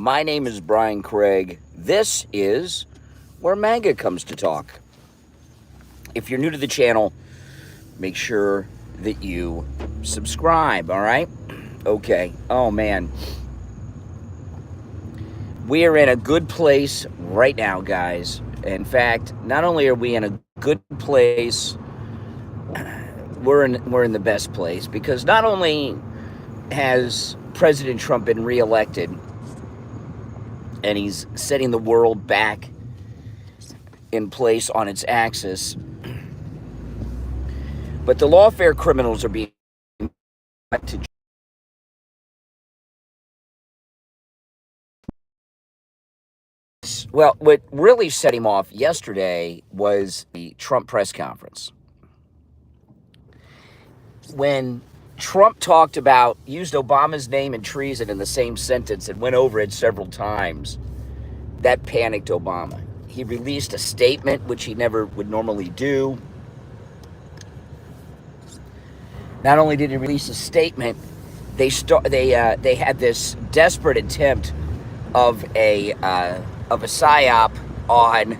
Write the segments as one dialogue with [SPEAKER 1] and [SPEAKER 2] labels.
[SPEAKER 1] My name is Brian Craig. This is where MAGA comes to talk. If you're new to the channel, make sure that you subscribe, all right? Okay. Oh, man. We are in a good place right now, guys. In fact, not only are we in a good place, we're in the best place, because not only has President Trump been reelected and he's setting the world back in place on its axis, but the lawfare criminals are being brought to well, what really set him off yesterday was the Trump press conference. When Trump talked about, used Obama's name and treason in the same sentence and went over it several times, that panicked Obama. He released a statement, which he never would normally do. Not only did he release a statement, they had this desperate attempt of a psyop on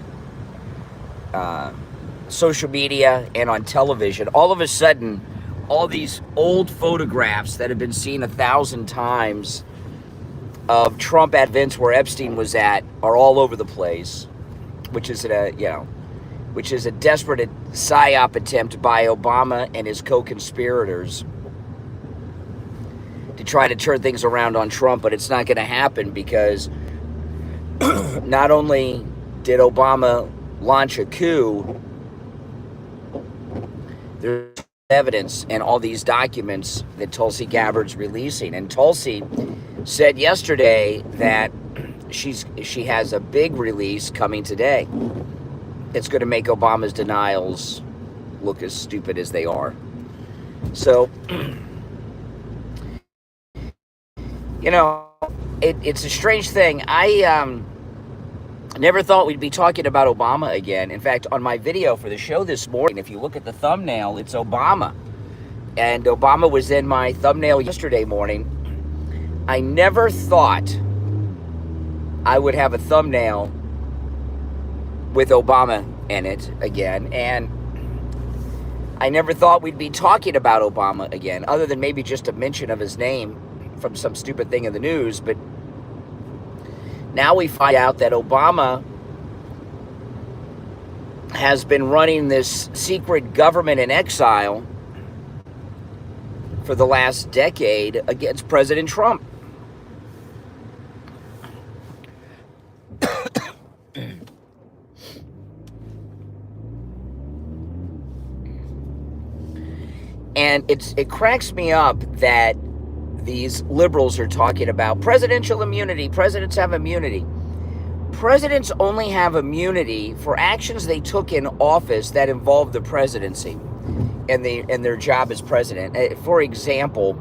[SPEAKER 1] social media and on television. All of a sudden, all these old photographs that have been seen 1,000 times of Trump at events where Epstein was at are all over the place, which is a desperate psyop attempt by Obama and his co-conspirators to try to turn things around on Trump. But it's not going to happen, because not only did Obama launch a coup, there's evidence and all these documents that Tulsi Gabbard's releasing. And Tulsi said yesterday that she has a big release coming today. It's going to make Obama's denials look as stupid as they are. So, you know, it's a strange thing. I never thought we'd be talking about Obama again. In fact, on my video for the show this morning, if you look at the thumbnail, it's Obama. And Obama was in my thumbnail yesterday morning. I never thought I would have a thumbnail with Obama in it again. And I never thought we'd be talking about Obama again, other than maybe just a mention of his name from some stupid thing in the news. But now we find out that Obama has been running this secret government in exile for the last decade against President Trump. And it cracks me up that these liberals are talking about presidential immunity. Presidents have immunity. Presidents only have immunity for actions they took in office that involve the presidency and their job as president. For example,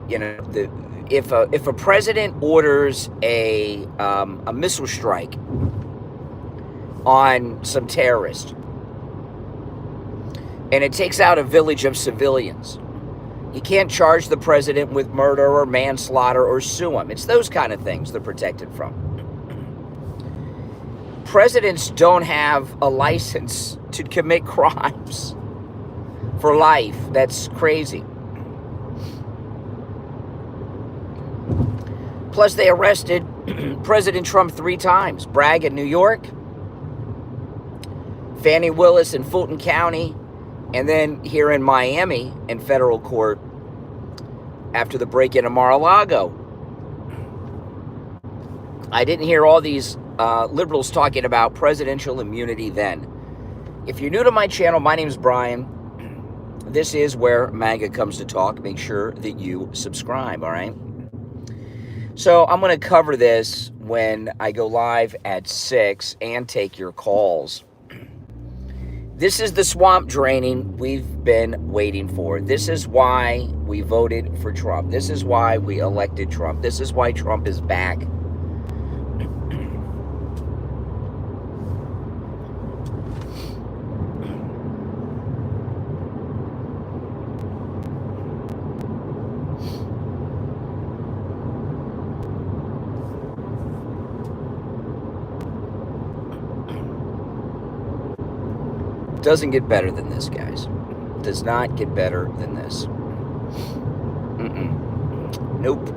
[SPEAKER 1] you know, if a president orders a missile strike on some terrorist, and it takes out a village of civilians, you can't charge the president with murder or manslaughter or sue him. It's those kind of things they're protected from. Presidents don't have a license to commit crimes for life. That's crazy. Plus, they arrested President Trump 3 times. Bragg in New York, Fannie Willis in Fulton County, and then here in Miami in federal court after the break-in of Mar-a-Lago. I didn't hear all these liberals talking about presidential immunity then. If you're new to my channel, my name is Brian. This is where MAGA comes to talk. Make sure that you subscribe, all right? So I'm going to cover this when I go live at 6 and take your calls. This is the swamp draining we've been waiting for. This is why we voted for Trump. This is why we elected Trump. This is why Trump is back. doesn't get better than this, guys. Does not get better than this. Nope.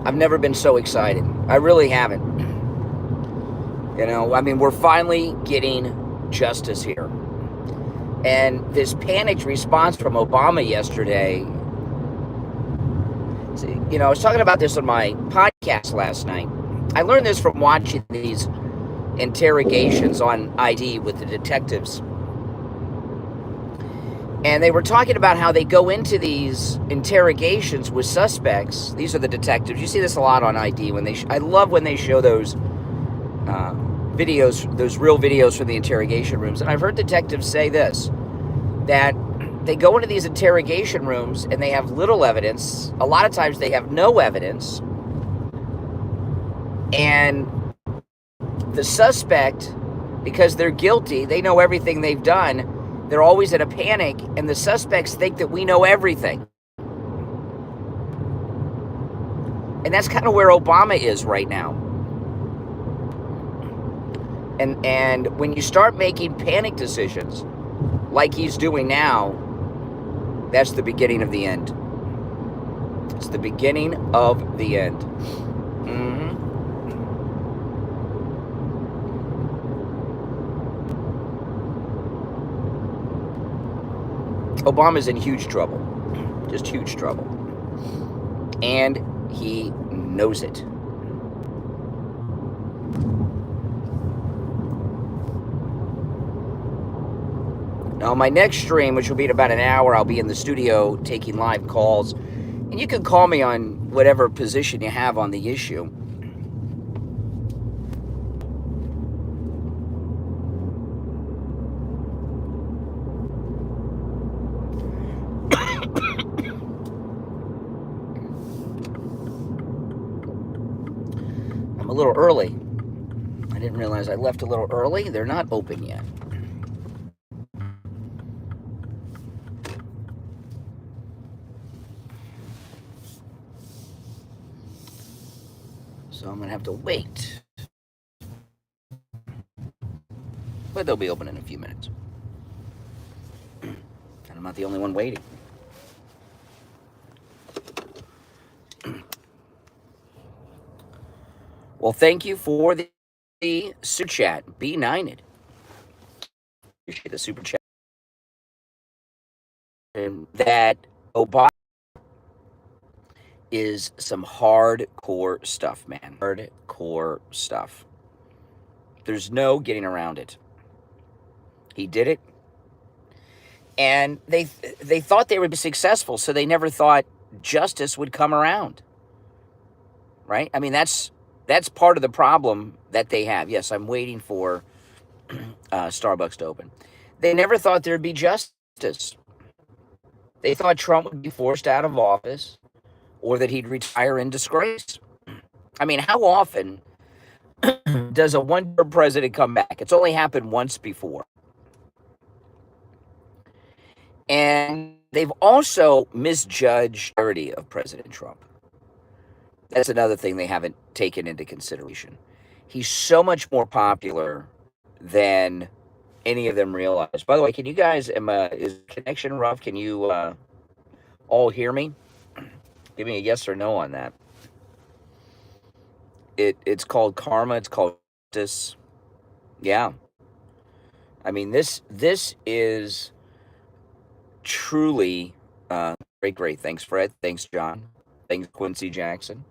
[SPEAKER 1] I've never been so excited. I really haven't. You know, I mean, we're finally getting justice here. And this panicked response from Obama yesterday, you know, I was talking about this on my podcast last night. I learned this from watching these interrogations on ID with the detectives. And they were talking about how they go into these interrogations with suspects. These are the detectives. You see this a lot on ID. When I love when they show those videos, those real videos from the interrogation rooms. And I've heard detectives say this, that they go into these interrogation rooms and they have little evidence. A lot of times they have no evidence. And the suspect, because they're guilty, they know everything they've done. They're always in a panic, and the suspects think that we know everything. And that's kind of where Obama is right now. And when you start making panic decisions, like he's doing now, that's the beginning of the end. It's the beginning of the end. Obama's in huge trouble. Just huge trouble. And he knows it. Now, my next stream, which will be in about an hour, I'll be in the studio taking live calls. And you can call me on whatever position you have on the issue. A little early. I didn't realize I left a little early. They're not open yet. So I'm going to have to wait. But they'll be open in a few minutes. And I'm not the only one waiting. Well, thank you for the super chat. Be United. Appreciate the super chat. And that Obama is some hardcore stuff, man. Hardcore stuff. There's no getting around it. He did it. And they thought they would be successful, so they never thought justice would come around. Right? I mean, that's part of the problem that they have. Yes, I'm waiting for Starbucks to open. They never thought there'd be justice. They thought Trump would be forced out of office or that he'd retire in disgrace. I mean, how often does a one-term president come back? It's only happened once before. And they've also misjudged the authority of President Trump. That's another thing they haven't taken into consideration. He's so much more popular than any of them realize. By the way, can you guys, is connection rough? Can you all hear me? Give me a yes or no on that. It's called karma. It's called justice. Yeah. I mean, this is truly great. Thanks, Fred. Thanks, John. Thanks, Quincy Jackson.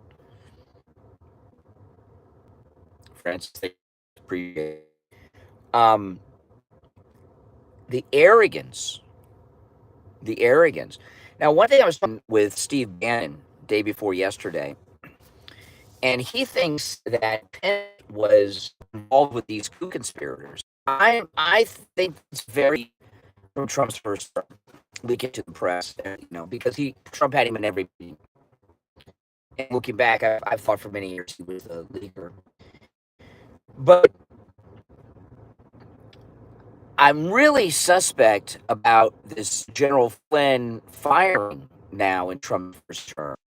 [SPEAKER 1] Francis, appreciate it. The arrogance. Now, one thing I was talking with Steve Bannon day before yesterday, and he thinks that Penn was involved with these coup conspirators. I think it's very from Trump's first term. leak it to the press, because Trump had him in every meeting. And looking back, I've thought for many years he was a leaker. But I'm really suspect about this General Flynn firing now in Trump's first term.